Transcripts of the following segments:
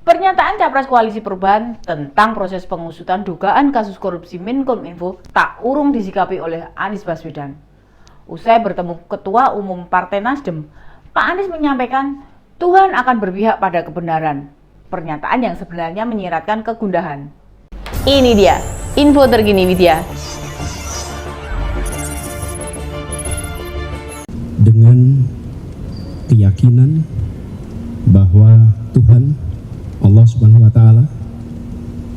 Pernyataan Capres Koalisi Perubahan tentang proses pengusutan dugaan kasus korupsi Menkominfo tak urung disikapi oleh Anies Baswedan. Usai bertemu Ketua Umum Partai Nasdem, Pak Anies menyampaikan Tuhan akan berpihak pada kebenaran. Pernyataan yang sebenarnya menyiratkan kegundahan. Ini dia, info terkini Widya. Dengan keyakinan bahwa Tuhan Allah Subhanahu wa Ta'ala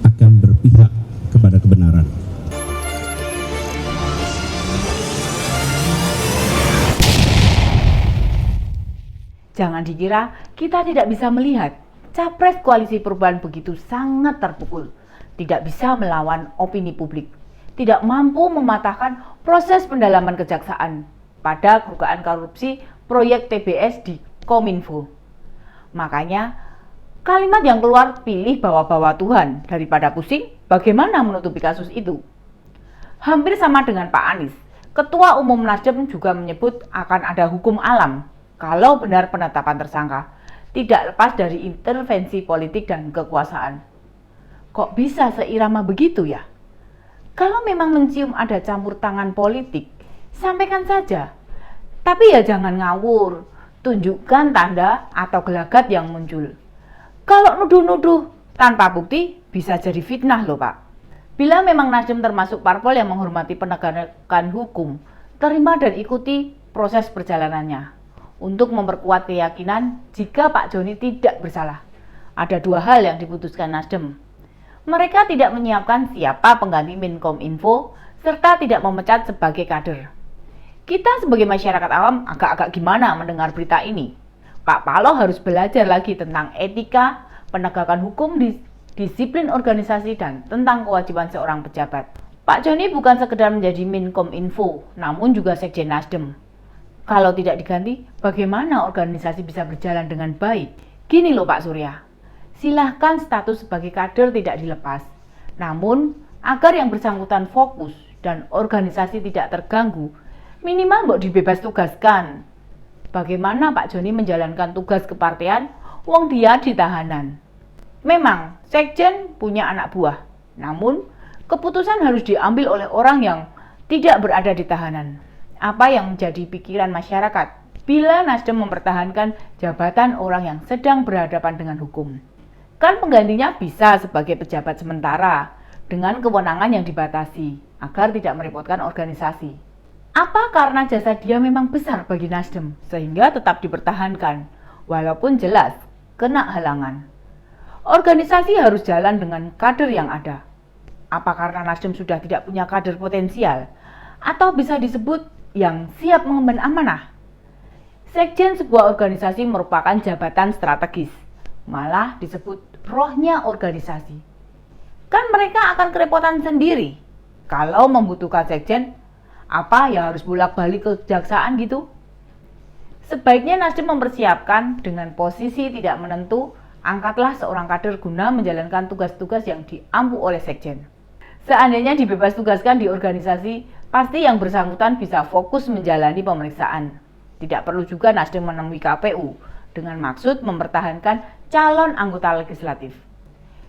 akan berpihak kepada kebenaran. Jangan dikira kita tidak bisa melihat. Capres Koalisi Perubahan begitu sangat terpukul, tidak bisa melawan opini publik, tidak mampu mematahkan proses pendalaman kejaksaan pada dugaan korupsi proyek TBS di Kominfo. Makanya kalimat yang keluar, pilih bawa-bawa Tuhan daripada pusing bagaimana menutupi kasus itu. Hampir sama dengan Pak Anies, Ketua Umum Nasdem juga menyebut akan ada hukum alam kalau benar penetapan tersangka, tidak lepas dari intervensi politik dan kekuasaan. Kok bisa seirama begitu ya? Kalau memang mencium ada campur tangan politik, sampaikan saja. Tapi ya jangan ngawur, tunjukkan tanda atau gelagat yang muncul. Kalau nuduh-nuduh tanpa bukti bisa jadi fitnah loh Pak. Bila memang Nasdem termasuk parpol yang menghormati penegakan hukum, terima dan ikuti proses perjalanannya. Untuk memperkuat keyakinan jika Pak Joni tidak bersalah. Ada dua hal yang diputuskan Nasdem. Mereka tidak menyiapkan siapa pengganti Menkominfo serta tidak memecat sebagai kader. Kita sebagai masyarakat awam agak-agak gimana mendengar berita ini. Pak Paloh harus belajar lagi tentang etika, penegakan hukum, disiplin organisasi, dan tentang kewajiban seorang pejabat. Pak Joni bukan sekedar menjadi Menkominfo, namun juga Sekjen Nasdem. Kalau tidak diganti, bagaimana organisasi bisa berjalan dengan baik? Gini loh Pak Surya, silahkan status sebagai kader tidak dilepas. Namun, agar yang bersangkutan fokus dan organisasi tidak terganggu, minimal mbok dibebas tugaskan. Bagaimana Pak Joni menjalankan tugas kepartean, wong dia di tahanan. Memang, Sekjen punya anak buah, namun keputusan harus diambil oleh orang yang tidak berada di tahanan. Apa yang menjadi pikiran masyarakat bila Nasdem mempertahankan jabatan orang yang sedang berhadapan dengan hukum? Kan penggantinya bisa sebagai pejabat sementara dengan kewenangan yang dibatasi agar tidak merepotkan organisasi. Apa karena jasa dia memang besar bagi Nasdem sehingga tetap dipertahankan walaupun jelas kena halangan? Organisasi harus jalan dengan kader yang ada. Apa karena Nasdem sudah tidak punya kader potensial atau bisa disebut yang siap mengemban amanah? Sekjen sebuah organisasi merupakan jabatan strategis, malah disebut rohnya organisasi. Kan mereka akan kerepotan sendiri kalau membutuhkan sekjen. Apa ya harus bolak-balik ke kejaksaan gitu? Sebaiknya Nasdem mempersiapkan dengan posisi tidak menentu, angkatlah seorang kader guna menjalankan tugas-tugas yang diampu oleh sekjen. Seandainya dibebas tugaskan di organisasi, pasti yang bersangkutan bisa fokus menjalani pemeriksaan. Tidak perlu juga Nasdem menemui KPU dengan maksud mempertahankan calon anggota legislatif.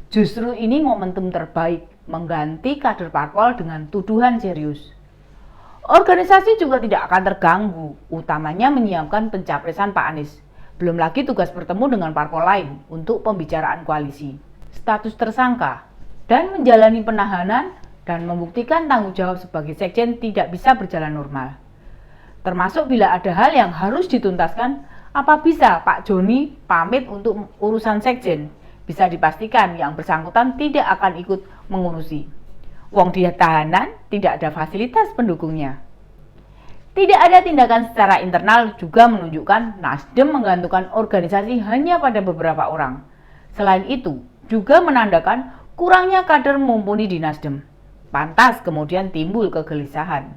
Justru ini momentum terbaik mengganti kader parpol dengan tuduhan serius. Organisasi juga tidak akan terganggu, utamanya menyiapkan pencapresan Pak Anies. Belum lagi tugas bertemu dengan parpol lain untuk pembicaraan koalisi, status tersangka, dan menjalani penahanan dan membuktikan tanggung jawab sebagai sekjen tidak bisa berjalan normal. Termasuk bila ada hal yang harus dituntaskan, apa bisa Pak Joni pamit untuk urusan sekjen? Bisa dipastikan yang bersangkutan tidak akan ikut mengurusi. Wong dia tahanan, tidak ada fasilitas pendukungnya. Tidak ada tindakan secara internal juga menunjukkan Nasdem menggantungkan organisasi hanya pada beberapa orang. Selain itu, juga menandakan kurangnya kader mumpuni di Nasdem. Pantas kemudian timbul kegelisahan.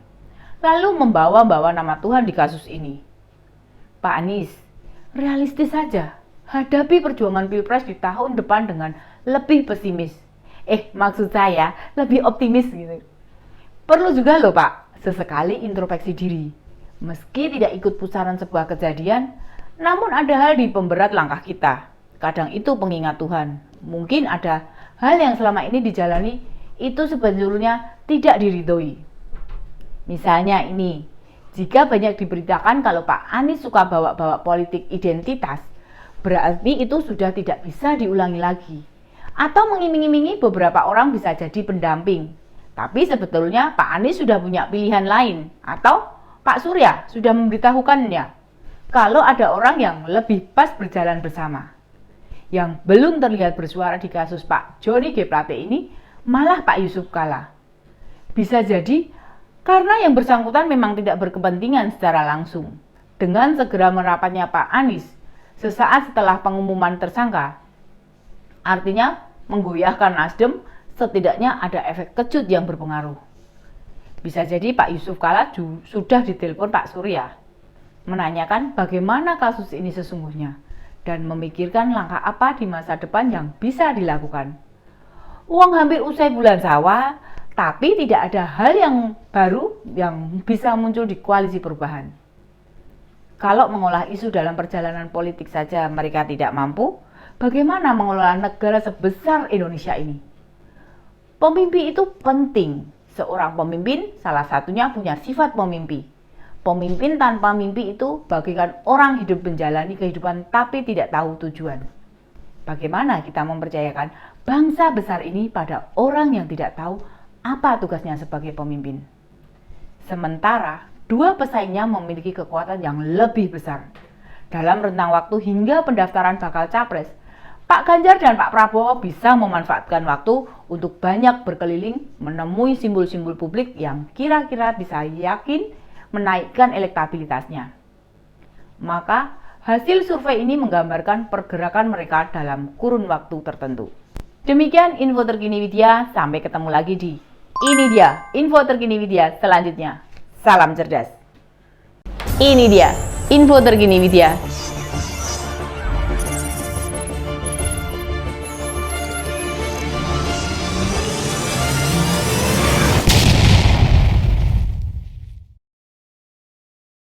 Lalu membawa-bawa nama Tuhan di kasus ini. Pak Anies, realistis saja. Hadapi perjuangan Pilpres di tahun depan dengan lebih pesimis. Maksud saya lebih optimis gitu. Perlu juga loh Pak, sesekali introspeksi diri. Meski tidak ikut pusaran sebuah kejadian, namun ada hal di pemberat langkah kita. Kadang itu pengingat Tuhan, Mungkin ada hal yang selama ini dijalani itu sebetulnya tidak diridhoi. Misalnya ini, jika banyak diberitakan kalau Pak Anies suka bawa-bawa politik identitas, berarti itu sudah tidak bisa diulangi lagi. Atau mengiming-imingi beberapa orang bisa jadi pendamping. Tapi sebetulnya Pak Anies sudah punya pilihan lain. Atau Pak Surya sudah memberitahukannya kalau ada orang yang lebih pas berjalan bersama. Yang belum terlihat bersuara di kasus Pak Johnny G. Plate ini malah Pak Yusuf Kalla. Bisa jadi karena yang bersangkutan memang tidak berkepentingan secara langsung. Dengan segera merapatnya Pak Anies sesaat setelah pengumuman tersangka, artinya menggoyahkan Nasdem, setidaknya ada efek kejut yang berpengaruh. Bisa jadi Pak Yusuf Kalla sudah ditelepon Pak Surya, menanyakan bagaimana kasus ini sesungguhnya, dan memikirkan langkah apa di masa depan yang bisa dilakukan. Uang hampir usai bulan sawah, tapi tidak ada hal yang baru yang bisa muncul di koalisi perubahan. Kalau mengolah isu dalam perjalanan politik saja mereka tidak mampu, bagaimana mengelola negara sebesar Indonesia ini? Pemimpi itu penting. Seorang pemimpin salah satunya punya sifat pemimpi. Pemimpin tanpa mimpi itu bagaikan orang hidup menjalani kehidupan tapi tidak tahu tujuan. Bagaimana kita mempercayakan bangsa besar ini pada orang yang tidak tahu apa tugasnya sebagai pemimpin? Sementara dua pesaingnya memiliki kekuatan yang lebih besar. Dalam rentang waktu hingga pendaftaran bakal capres, Pak Ganjar dan Pak Prabowo bisa memanfaatkan waktu untuk banyak berkeliling menemui simbol-simbol publik yang kira-kira bisa yakin menaikkan elektabilitasnya. Maka hasil survei ini menggambarkan pergerakan mereka dalam kurun waktu tertentu. Demikian info terkini Widya, sampai ketemu lagi di Ini Dia info terkini Widya selanjutnya. Salam cerdas. Ini dia info terkini Widya